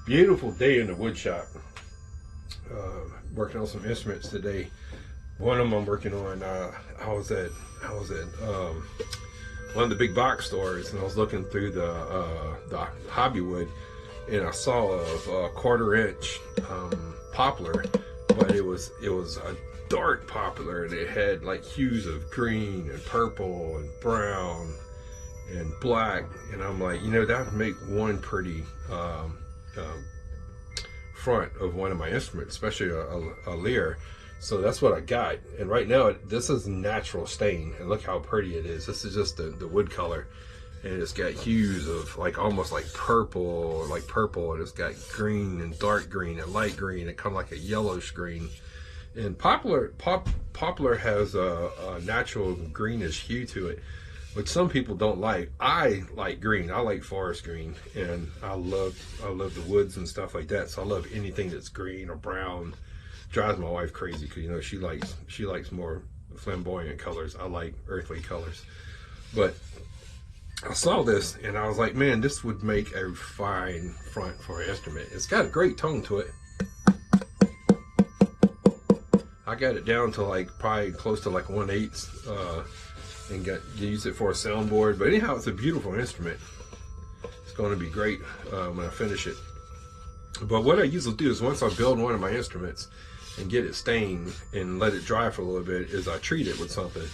Beautiful day in the wood shop. Working on some instruments today. One of them I'm working on. I was at one of the big box stores, and I was looking through the hobby wood, and I saw a 1/4 inch poplar, but it was a dark poplar, and it had like hues of green and purple and brown and black, and I'm like, that would make one pretty front of one of my instruments, especially a Lyre. So that's what I got, and right now this is natural stain, and look how pretty it is. This is just the wood color, and it's got hues of like almost like purple, and it's got green and dark green and light green and kind of like a yellowish green. And poplar has a natural greenish hue to it, which some people don't like. I like green. I like forest green, and I love the woods and stuff like that. So I love anything that's green or brown. Drives my wife crazy because she likes more flamboyant colors. I like earthly colors. But I saw this and I was like, man, this would make a fine front for an instrument. It's got a great tone to it. I got it down to like probably close to like 1/8. And use it for a soundboard. But anyhow, it's a beautiful instrument. It's going to be great when I finish it. But what I usually do is once I build one of my instruments and get it stained and let it dry for a little bit, is I treat it with something.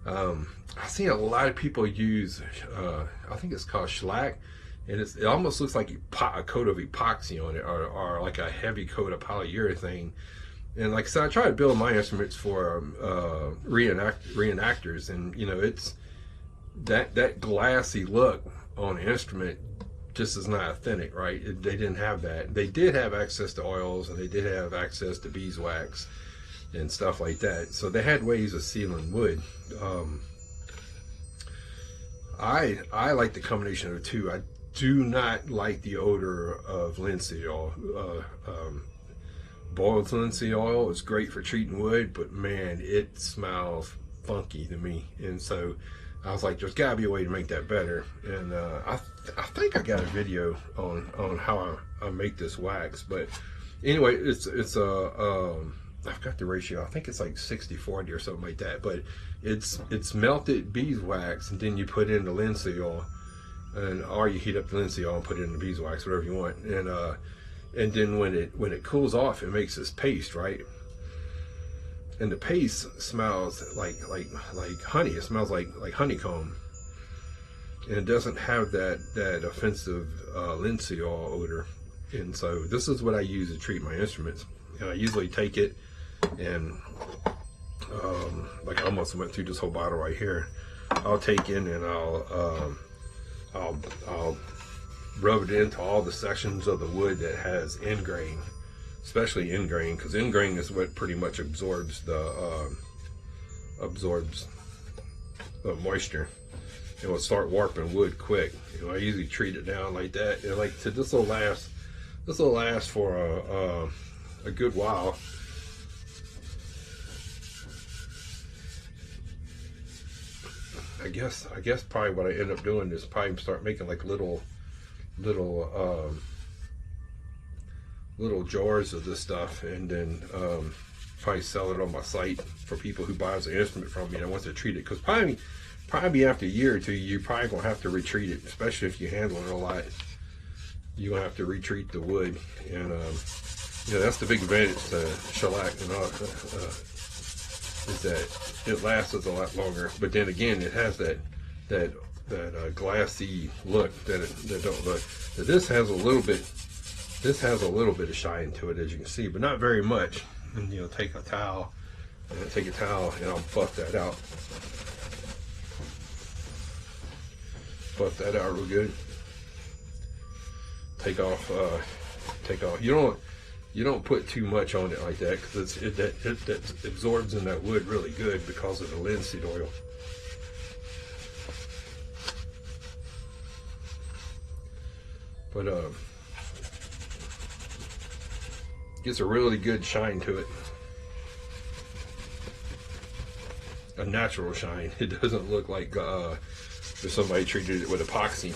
I've seen a lot of people use, I think it's called shellac, and it almost looks like a coat of epoxy on it, or like a heavy coat of polyurethane. And like I said, I try to build my instruments for reenactors, and it's that glassy look on the instrument just is not authentic, right? They didn't have that. They did have access to oils, and they did have access to beeswax and stuff like that. So they had ways of sealing wood. I like the combination of the two. I do not like the odor of linseed oil. Boiled linseed oil is great for treating wood, but man, it smells funky to me. And so I was like, there's gotta be a way to make that better. And I think I got a video on how I make this wax. But anyway, it's I've got the ratio. I think it's like 60/40 or something like that. But it's melted beeswax, and then you put in the linseed oil, or you heat up the linseed oil and put it in the beeswax, whatever you want. And then when it cools off, it makes this paste, right? And the paste smells like honey. It smells like honeycomb, and it doesn't have that offensive linseed oil odor. And so this is what I use to treat my instruments. And I usually take it and like I almost went through this whole bottle right here. I'll take in and I'll rub it into all the sections of the wood that has end grain, especially end grain, because end grain is what pretty much absorbs the moisture. It will start warping wood quick. I usually treat it down like that, and like this will last for a good while. I guess probably what I end up doing is probably start making like little jars of this stuff, and then probably sell it on my site for people who buys an instrument from me and wants to treat it. Because probably after a year or two, you're probably gonna have to retreat it, especially if you handle it a lot. You're gonna have to retreat the wood, and that's the big advantage to shellac and all is that it lasts a lot longer. But then again, it has that glassy look that don't look. So this has a little bit of shine to it, as you can see, but not very much. And take a towel and I'll buff that out. Buff that out real good. Take off. You don't put too much on it like that, because it absorbs in that wood really good because of the linseed oil. But gets a really good shine to it. A natural shine. It doesn't look like if somebody treated it with epoxy.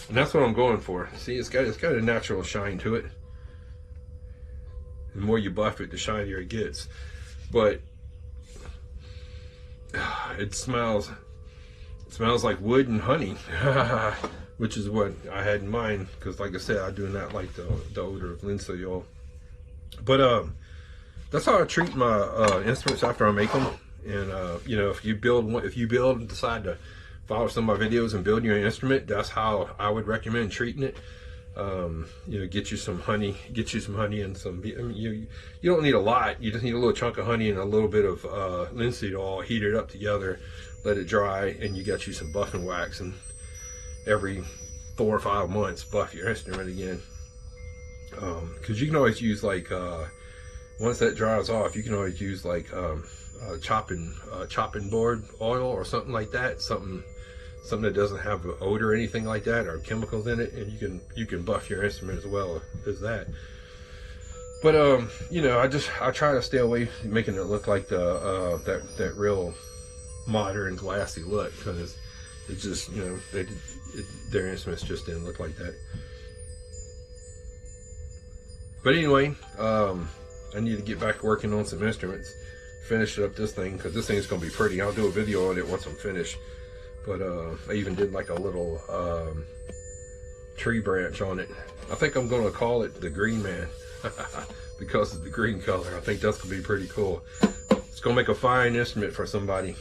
And that's what I'm going for. See, it's got a natural shine to it. The more you buff it, the shinier it gets. But it smells like wood and honey, which is what I had in mind. Because, like I said, I do not like the odor of linseed oil. But that's how I treat my instruments after I make them. And you know, if you build and decide to follow some of my videos and build your instrument, that's how I would recommend treating it. You know, get you some honey and some, I mean, you don't need a lot. You just need a little chunk of honey and a little bit of linseed oil. Heat it up together, let it dry, and you got you some buffing wax. And every 4 or 5 months, buff your instrument again. Because you can always use, like, once that dries off, you can always use like chopping board oil or something like that, something that doesn't have an odor or anything like that, or chemicals in it, and you can buff your instrument as well as that. But you know, I try to stay away from making it look like that real modern glassy look, because it just, you know, their instruments just didn't look like that. But anyway, I need to get back working on some instruments, finish up this thing, because this thing's gonna be pretty. I'll do a video on it once I'm finished. But I even did like a little tree branch on it. I think I'm gonna call it the Green Man because of the green color. I think that's gonna be pretty cool. It's gonna make a fine instrument for somebody.